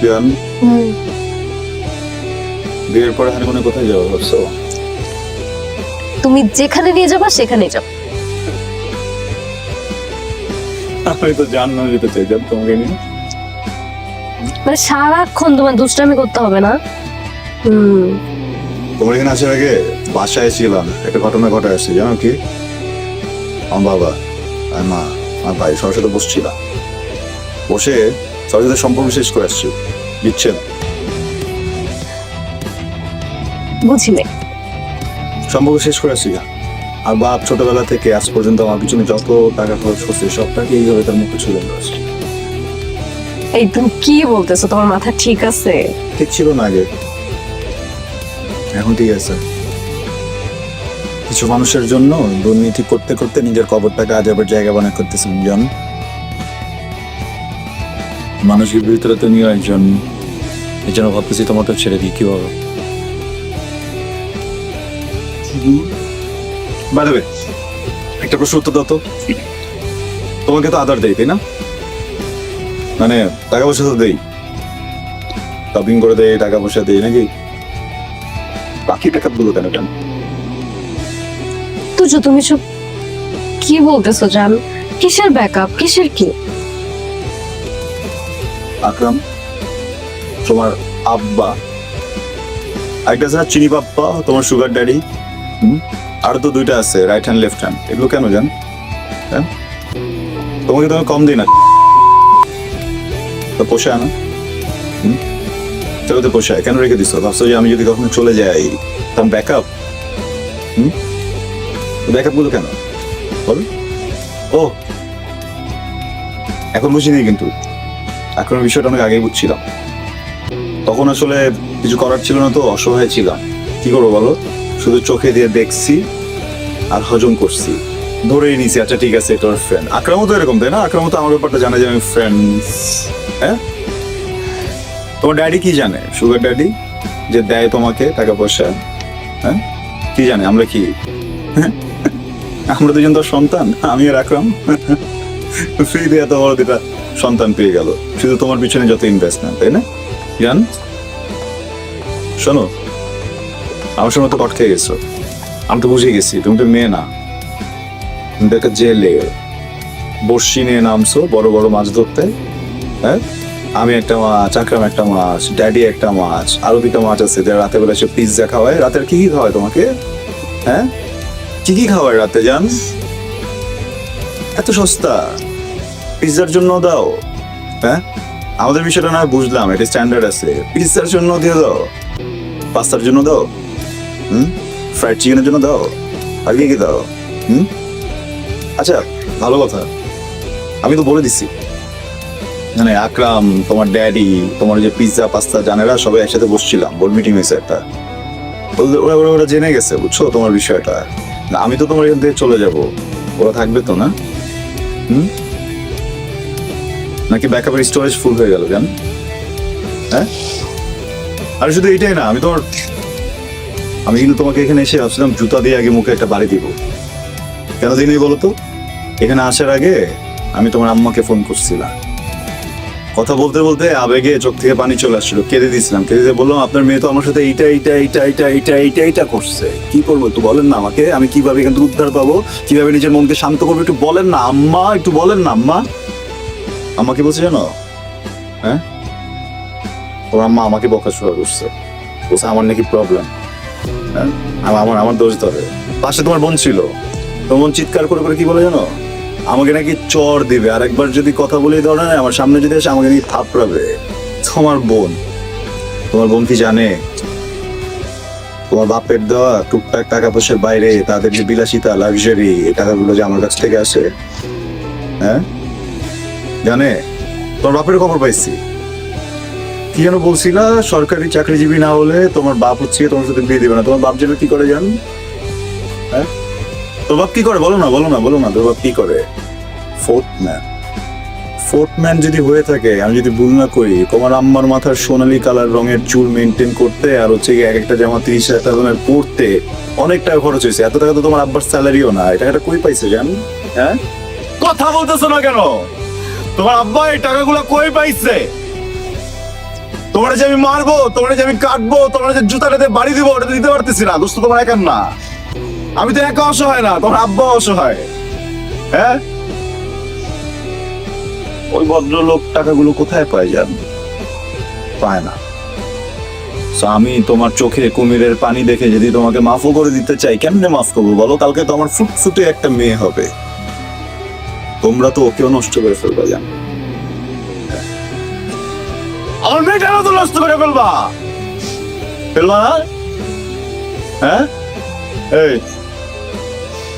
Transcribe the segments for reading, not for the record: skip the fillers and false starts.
জান, বিয়ের পরে হানিমুনে কোথায় যাবো ভাবছো? তুমি যেখানে নিয়ে যাবা সেখানে যাও। আমি তো জান্নাত যেতে চাই জান তোমাকে নিয়ে। মানে সারাক্ষণ তোমার দুষ্টামি করতে হবে না। তোমার এখানে আসার আগে বাসায় ছিলাম, একটা ঘটনা ঘটে আসছে জানো কি? আমার বাবা আর মা আর ভাই সবার সাথে বসছিলাম, বসে সবার সাথে সম্পর্ক শেষ করে আসছি, বুঝছেন? বুঝলে? সম্পর্ক শেষ করে আসছি। আর বাপ ছোটবেলা থেকে আজ পর্যন্ত আমার পিছনে যত টাকা খরচ করছে সবটাকে এইভাবে তার মুখে ছুড়ে আসছে। এই তুমি কি বলতেছো? তোমার মাথা ঠিক আছে? ঠিক ছিল না আগে, এখন ঠিক আছে। কিছু মানুষের জন্য দুর্নীতি করতে করতে নিজের কবরটাকে আজেবার জায়গা বানায় করতেছেন জন। মানুষের ভিতরে তো নিয়ে একজন, এই জন্য ভাবতেছি তোমাকে ছেড়ে দিই কি হবে। বাই দ্য ওয়ে, একটা প্রশ্ন উত্তর দাও তো, তোমাকে তো আদার দেই তাই না? মানে টাকা পয়সা তো দেই, শপিং করে দেয়, টাকা পয়সা দেই নাকি? বাকি টাকা গুলো কেন কেন? তুজো তুমি সব কি বলতেছো জান? কিসের ব্যাকআপ, কিসের কি? আকরাম তোমার আব্বা, একটা আছে না চিনি পাপ্পা, তোমার সুগার ড্যাডি, আর তো দুইটা আছে রাইট হ্যান্ড লেফট হ্যান্ড, এগুলো কেন জান? হ্যাঁ, তোমাকে তো আমি কম দিই না, তো পোষায় না? তবে তো পোষায়, কেন রেখে দিছো? ভাবছো যে আমি যদি কখনো চলে যাই তখন ব্যাকআপ? ব্যাকআপ গুলো কেন বল? ও এখন বুঝিনি, কিন্তু এখন বিষয়টা অনেক আগেই বুঝছিলাম। তখন আসলে কিছু করার ছিল না, তো অসহায় ছিলাম। কি করবো বলো, শুধু চোখে দিয়ে দেখছি আর হজম করছি, ধরেই নিছি আচ্ছা ঠিক আছে তোর ফ্রেন্ড। আকরামও তো এরকম তাই না? আকরামও তো আমার ব্যাপারটা জানে যে আমি ফ্রেন্ডস। হ্যাঁ, তোমার ড্যাডি কি জানে? সুগার ড্যাডি যে দেয় তোমাকে টাকা পয়সা, হ্যাঁ কি জানে? আমরা কি আমরা দুজন তো সন্তান, আমি আর আকরাম ফ্রি দিয়ে এত বড় দুটা সন্তান পেয়ে গেল, শুধু তোমার পিছনে যত ইনভেস্টমেন্ট, তাই না জান? শোনো, আমার সময় তো কট খেয়ে গেছো, আমি তো বুঝে গেছি তুমি তো মেয়ে না। তুমি তো একটা জেলে বর্ষি নিয়ে নামছো বড় বড় মাছ ধরতে। হ্যাঁ, আমি একটা মাছ, আকরাম একটা মাছ, ড্যাডি একটা মাছ, আরো দুটা মাছ আছে যারা রাতে বেলা সে পিৎজা খাওয়ায়। রাতের কি কি খাওয়ায় তোমাকে? হ্যাঁ, কি কি খাওয়ায় রাতে জান? এত সস্তা পিৎজার জন্য দাও। হ্যাঁ, আমাদের বিষয়টা না বুঝলাম, এটা স্ট্যান্ডার্ড আছে, পিৎজার জন্য দিয়ে দাও, পাস্তার জন্য দাও, ফ্রাইড চিকেনের জন্য দাও, আর কি কি দাও? আচ্ছা ভালো কথা, আমি তো বলে দিচ্ছি মানে আকরাম, তোমার ড্যাডি, তোমার যে পিৎজা পাস্তা জানেরা সবাই একসাথে বসছিলাম, বোর্ড মিটিং হয়েছে একটা, ওরা ওরা ওরা জেনে গেছে বুঝছো তোমার বিষয়টা। না আমি তো তোমার এখান থেকে চলে যাব, ওরা থাকবে তো না? নাকি ব্যাকআপের স্টোরেজ ফুল হয়ে গেল জান? হ্যাঁ, আর শুধু এইটাই না, আমি কিন্তু তোমাকে এখানে এসে ভাবছিলাম জুতা দিয়ে আগে মুখে একটা বাড়ি দিব। কেন দিনই বলো তো? এখানে আসার আগে আমি তোমার আম্মাকে ফোন করছিলাম, কথা বলতে বলতে আবেগে চোখ থেকে পানি চলে আসছিল, কেঁদে দিয়েছিলাম, কেঁদে দিয়ে বললাম আপনার মেয়ে তো আমার সাথে এইটা এইটা এইটা এইটা এইটা এইটা এইটা করছে, কি করবো একটু বলেন না আমাকে, আমি কিভাবে এখান থেকে উদ্ধার পাবো, কিভাবে নিজের মনকে শান্ত করবো একটু বলেন না আম্মা, একটু বলেন না আম্মা। আম্মা কি বলছে জানো? হ্যাঁ, তোমার আম্মা আমাকে বকা শুরু করছে, বলছে আমার নাকি প্রবলেম। হ্যাঁ, আমার আমার দোষ ধরে। পাশে তোমার বোন ছিল, তোমার বোন চিৎকার করে করে কি বলে জানো? আমাকে নাকি চর দিবে, আর একবার যদি কথা বলে দাও না আমার সামনে যদি এসে আমাকে নাকি থাপড়াবে। তোমার বোন কি জানে তোমার বাপের দেওয়া টুকটাক টাকা পয়সার বাইরে তাদের যে বিলাসিতা লাক্সারি, এই টাকাগুলো যে আমার কাছ থেকে আসে? হ্যাঁ জানে? তোমার বাপের খবর পাইছি, কি যেন বলছিলা, সরকারি চাকরিজীবী না হলে তোমার বাপ হচ্ছে তোমার সাথে বিয়ে দিবে না। তোমার বাপ যেন কি করে জান? হ্যাঁ, তোর বাপ কি করে বলো না, বলো না, বলো না, তোর বাপ কি করে? ফোর্থ ম্যান যদি হয়ে থাকে, আমি যদি ভুল না করি, তোমার আম্মার মাথার সোনালী কালার রঙের চুল মেনটেন করতে আর হচ্ছে এক একটা জামা 30,000 টাকা দামের পড়তে অনেক টাকা খরচ হয়েছে। এত টাকা তো তোমার আব্বার স্যালারিও না, এই টাকাটা কই পাইছে জান? হ্যাঁ, কথা বলতেছো না কেন? তোমার আব্বা এই টাকাগুলো কই পাইছে? তোমার যে আমি মারবো, তোমার যে আমি কাটবো, তোমার যে জুতাটাতে বাড়ি দিব, ওটা তো দিতে পারতেছি না। দোস্ত তোমার একার না, আমি তো একা অসহায় না, তোমার আব্বা অসহায়। হ্যাঁ, ওই ভদ্রলোক টাকাগুলো কোথায় পায় যান? পায় না। So, আমি তোমার চোখে কুমিরের পানি দেখে যদি তোমাকে মাফও করে দিতে চাই, কেমনে মাফ করবো বলো? কালকে তো আমার ফুটফুটে একটা মেয়ে হবে, তোমরা তো ওকেও নষ্ট করে ফেলবা জান। আমার মেয়েটাও তো নষ্ট করে ফেলবা, ফেলবা না? হ্যাঁ, এই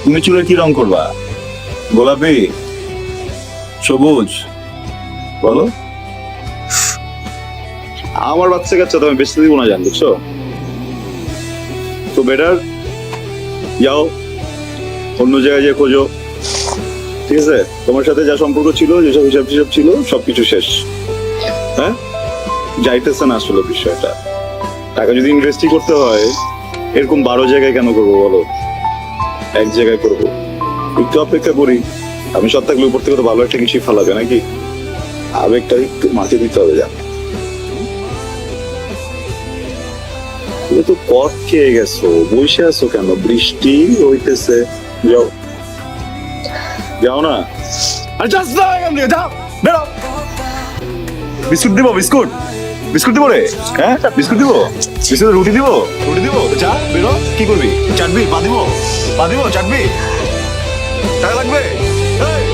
তুমি চুলে কি রং করবা? গোলাপি, সবুজ, বলো। আমার বাচ্চা কাচ্চা তো আমি বেচতে দিব না জান, বুঝছো? তো বেটার যাও অন্য জায়গায় যে খোঁজো, ঠিক আছে? তোমার সাথে যা সম্পর্ক ছিল, যেসব হিসাব টিসাব ছিল, সবকিছু শেষ। হ্যাঁ, যাইতেছে না আসলে বিষয়টা। টাকা যদি ইনভেস্টই করতে হয়, এরকম 12 জায়গায় কেন করবো বলো? এক জায়গায় করবো। একটু অপেক্ষা করি, আমি সব থাকলে উপর থেকে তো ভালো একটা কিছুই ফালাবে নাকি? আবেগটা একটু মাঠে দিতে হবে জান। তুমি তো পথ খেয়ে গেছো, বসে আছো কেন? বৃষ্টি হইতেছে, যাও যাও না। আরে যাস না এখান থেকে, যাও, বেরো। বিস্কুট দিব, বিস্কুট বিস্কুট দিব রে। হ্যাঁ, বিস্কুট দিব, বিস্কুট, রুটি দিব, রুটি দিব। যা বেরো, কি করবি? চাটবি? পা দিব, পা দিব, চাটবি? টাকা লাগবে? এই